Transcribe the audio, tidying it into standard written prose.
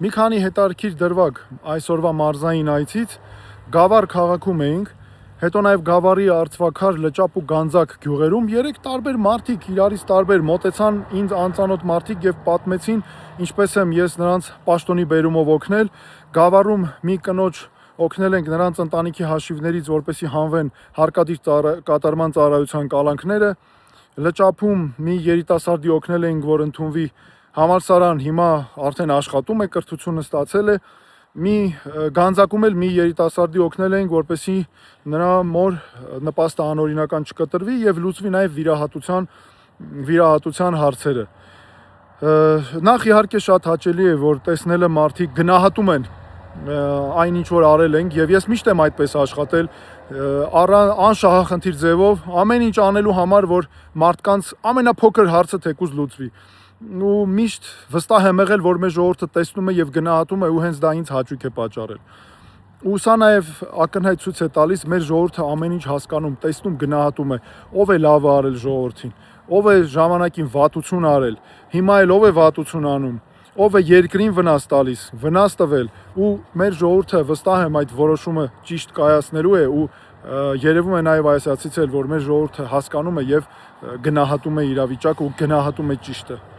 Մի քանի հետարքիր դրվագ այսօրվա մարզային այցից Գավառ քաղաքում էինք, հետո նաև Գավառի Արցվաքար, Լճապ ու Գանձակ գյուղերում 3 տարբեր մարդիկ իրարից տարբեր մոտեցան ինձ անծանոթ մարդիկ եւ պատմեցին ինչպես եմ ես նրանց պաշտոնի բերումով օգնել։ Գավառում մի կնոջ օգնել ենք նրանց ընտանիքի հաշիվներից, որպեսզի հանվեն հարկադիր կատարման ծառայության կալանքները։ Լճապում մի երիտասարդի օգնել էինք, որ ընդունվի համալսարան, հիմա արդեն աշխատում է, կրթությունը ստացել է։ Մի Գանձակում էլ մի երիտասարդի օգնել էինք, որպեսզի նրա մոր նպաստը անօրինական չկտրվի եւ լուծվի նաեւ վիրահատության հարցերը։ Նախ իհարկե շատ հաճելի է, որ տեսնելը մարդիկ գնահատում են այն ինչ որ արել ենք եւ ես միշտ եմ այդպես աշխատել անշահախնդիր ձևով ամեն ինչ անելու համար, որ մարդկանց ամենափոքր հարցը թեկուզ լուծվի։ Ու միշտ վստահ եմ եղել, որ մեր ժողովուրդը տեսնում է եւ գնահատում է ու հենց դա ինձ հաճույք է պատճառել։ Ու սա նաեւ ակնհայտ ցույց է տալիս մեր ժողովուրդը ամեն ինչ հասկանում, տեսնում, գնահատում է, ով է լավը արել ժողովրդին, ով է ժամանակին վատություն արել, հիմա էլ ով է վատություն անում, ով է երկրին վնաս տալիս, վնաս տվել ու մեր ժողովուրդը վստահ եմ այդ որոշումը ճիշտ կայացնելու է ու երևում է նաեւ այսացից էլ, որ մեր ժողովուրդը հասկանում է եւ գնահատում է իրավիճակը ու գնահատում է ճիշտը։